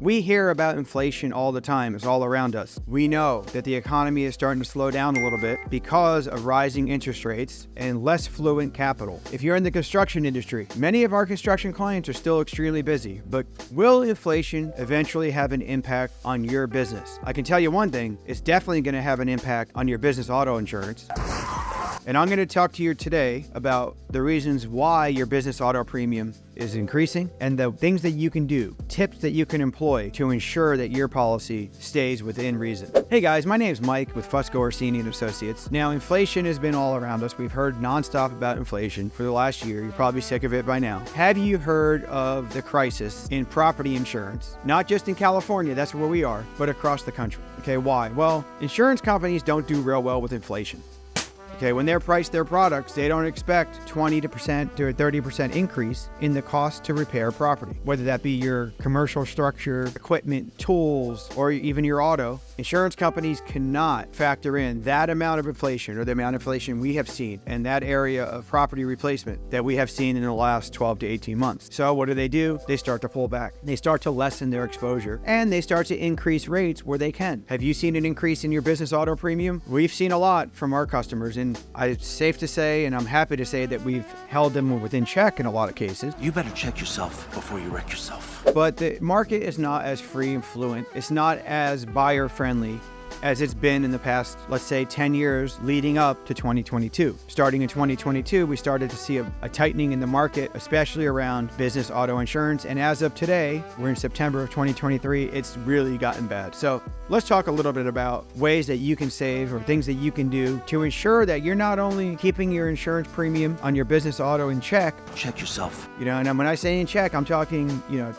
We hear about inflation all the time. It's all around us. We know that the economy is starting to slow down a little bit because of rising interest rates and less fluent capital. If you're in the construction industry, many of our construction clients are still extremely busy, but will inflation eventually have an impact on your business? I can tell you one thing, it's definitely going to have an impact on your business auto insurance. And I'm going to talk to you today about the reasons why your business auto premium is increasing and the things that you can do, tips that you can employ to ensure that your policy stays within reason. Hey guys, my name is Mike with Fusco Orsini & Associates. Now, inflation has been all around us. We've heard nonstop about inflation for the last year. You're probably sick of it by now. Have you heard of the crisis in property insurance? Not just in California, that's where we are, but across the country. Okay, why? Well, insurance companies don't do real well with inflation. Okay, when they price their products, they don't expect 20% to a 30% increase in the cost to repair property. Whether that be your commercial structure, equipment, tools, or even your auto, insurance companies cannot factor in that amount of inflation or the amount of inflation we have seen in that area of property replacement that we have seen in the last 12 to 18 months. So what do? They start to pull back. They start to lessen their exposure and they start to increase rates where they can. Have you seen an increase in your business auto premium? We've seen a lot from our customers, and it's safe to say, and I'm happy to say, that we've held them within check in a lot of cases. You better check yourself before you wreck yourself. But the market is not as free and fluent. It's not as buyer friendly as it's been in the past, let's say 10 years leading up to 2022. Starting in 2022, we started to see a tightening in the market, especially around business auto insurance. And as of today, we're in September of 2023, it's really gotten bad. So let's talk a little bit about ways that you can save or things that you can do to ensure that you're not only keeping your insurance premium on your business auto in check. Check yourself. And when I say in check, I'm talking,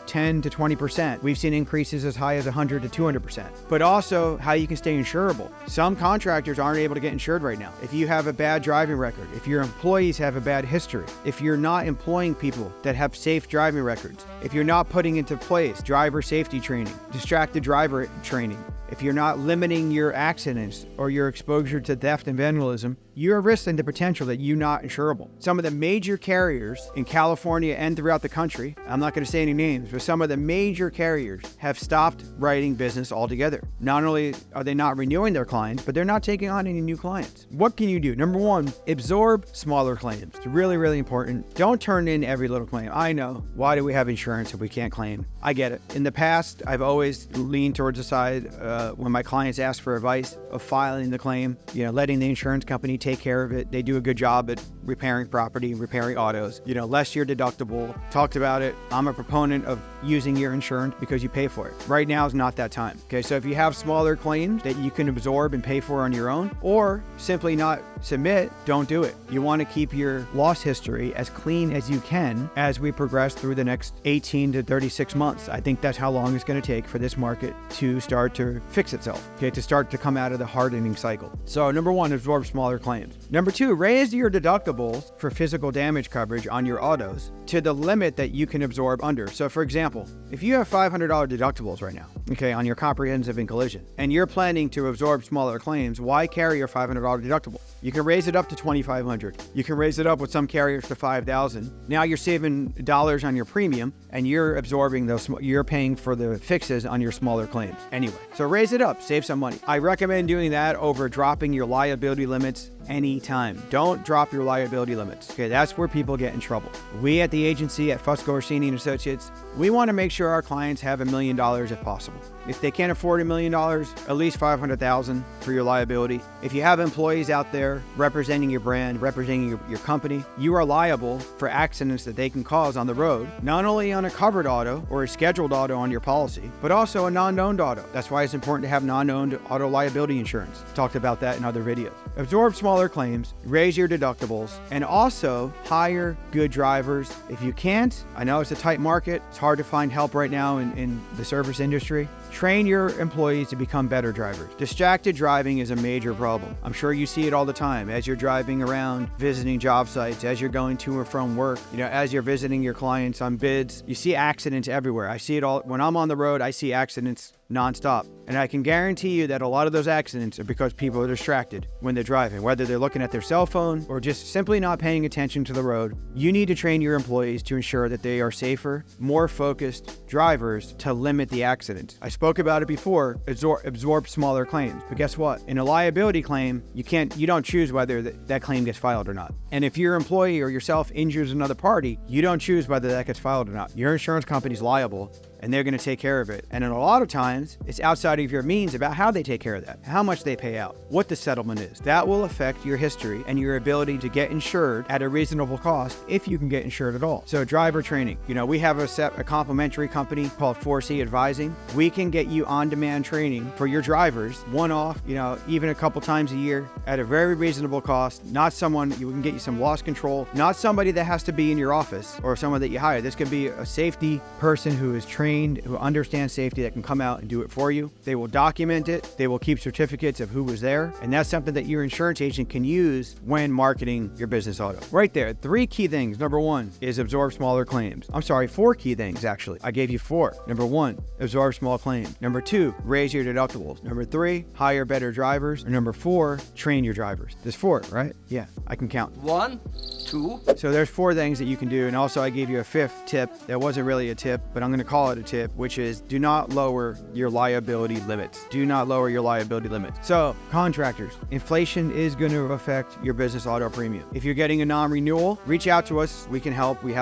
10 to 20%. We've seen increases as high as 100 to 200%. But also how you can stay insurable. Some contractors aren't able to get insured right now. If you have a bad driving record, if your employees have a bad history, if you're not employing people that have safe driving records, if you're not putting into place driver safety training, distracted driver training, if you're not limiting your accidents or your exposure to theft and vandalism, you're risking the potential that you're not insurable. Some of the major carriers in California and throughout the country, I'm not going to say any names, but some of the major carriers have stopped writing business altogether. Not only are they not renewing their clients, but they're not taking on any new clients. What can you do? Number one, absorb smaller claims. It's really, really important. Don't turn in every little claim. I know. Why do we have insurance if we can't claim? I get it. In the past, I've always leaned towards the side when my clients ask for advice of filing the claim, letting the insurance company take care of it. They do a good job at repairing property, repairing autos, less your deductible. Talked about it. I'm a proponent of using your insurance because you pay for it. Right now is not that time. Okay, so if you have smaller claims that you can absorb and pay for on your own, or simply not submit, don't do it. You want to keep your loss history as clean as you can as we progress through the next 18 to 36 months. I think that's how long it's going to take for this market to start to fix itself, okay, to start to come out of the hardening cycle. So number one, absorb smaller claims. Number two, raise your deductibles for physical damage coverage on your autos to the limit that you can absorb under. So for example, if you have $500 deductibles right now, okay, on your comprehensive and collision, and you're planning to absorb smaller claims, why carry your $500 deductible? You can raise it up to $2,500. You can raise it up with some carriers to $5,000. Now you're saving dollars on your premium and you're absorbing you're paying for the fixes on your smaller claims anyway. So raise it up, save some money. I recommend doing that over dropping your liability limits anytime. Don't drop your liability limits. Okay, that's where people get in trouble. We at the agency at Fusco Orsini & Associates, we want to make sure our clients have $1 million if possible. If they can't afford $1 million, at least $500,000 for your liability. If you have employees out there representing your brand, representing your company, you are liable for accidents that they can cause on the road, not only on a covered auto or a scheduled auto on your policy, but also a non-owned auto. That's why it's important to have non-owned auto liability insurance. Talked about that in other videos. Absorb smaller claims, raise your deductibles, and also hire good drivers. If you can't, I know it's a tight market. It's hard to find help right now in the service industry. Train your employees to become better drivers. Distracted driving is a major problem. I'm sure you see it all the time as you're driving around, visiting job sites, as you're going to or from work, as you're visiting your clients on bids. You see accidents everywhere. I see it all. When I'm on the road, I see accidents nonstop. And I can guarantee you that a lot of those accidents are because people are distracted when they're driving, whether whether they're looking at their cell phone or just simply not paying attention to the road. You need to train your employees to ensure that they are safer, more focused drivers to limit the accidents. I spoke about it before, absorb smaller claims. But guess what? In a liability claim, you don't choose whether that claim gets filed or not. And if your employee or yourself injures another party, you don't choose whether that gets filed or not. Your insurance company's liable, and they're going to take care of it. And in a lot of times, it's outside of your means about how they take care of that, how much they pay out, what the settlement is. That will affect your history and your ability to get insured at a reasonable cost if you can get insured at all. So driver training, we have a complimentary company called 4C Advising. We can get you on-demand training for your drivers, one-off, even a couple times a year at a very reasonable cost. Not someone, we can get you some loss control, not somebody that has to be in your office or someone that you hire. This could be a safety person who is trained, who understands safety, that can come out and do it for you. They will document it. They will keep certificates of who was there. And that's something that your insurance agent can use when marketing your business auto. Right there, 3 key things. Number 1 is absorb smaller claims. I'm sorry, 4 key things actually. I gave you 4. Number 1, absorb small claims. Number 2, raise your deductibles. Number 3, hire better drivers. Or number 4, train your drivers. There's 4, right? Yeah, I can count. 1, 2. So there's 4 things that you can do. And also I gave you a 5th tip that wasn't really a tip, but I'm going to call it a tip, which is do not lower your liability limits. Do not lower your liability limits. So contractors, inflation is going to affect your business auto premium. If you're getting a non-renewal, reach out to us. We can help. We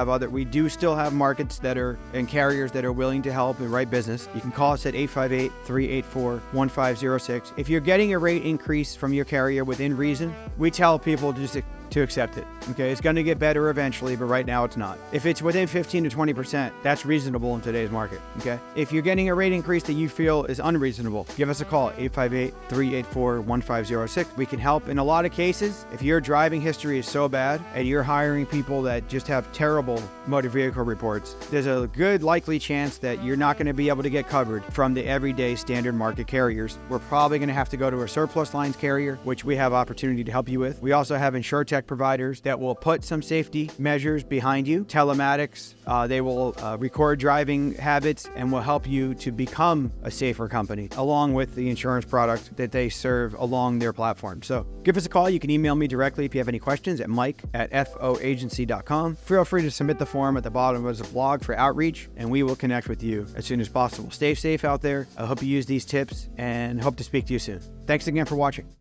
do still have markets and carriers that are willing to help and write business. You can call us at 858-384-1506. If you're getting a rate increase from your carrier within reason, we tell people just to accept it. Okay, it's going to get better eventually, but right now it's not. If it's within 15 to 20%, that's reasonable in today's market. Okay, if you're getting a rate increase that you feel is unreasonable, give us a call, 858-384-1506. We can help. In a lot of cases, if your driving history is so bad and you're hiring people that just have terrible motor vehicle reports, there's a good likely chance that you're not going to be able to get covered from the everyday standard market carriers. We're probably going to have to go to a surplus lines carrier, which we have opportunity to help you with. We also have InsurTech providers that will put some safety measures behind you. Telematics, they will record driving habits and will help you to become a safer company, along with the insurance product that they serve along their platform. So give us a call. You can email me directly if you have any questions at mike@foagency.com. Feel free to submit the form at the bottom of the blog for outreach, and we will connect with you as soon as possible. Stay safe out there. I hope you use these tips and hope to speak to you soon. Thanks again for watching.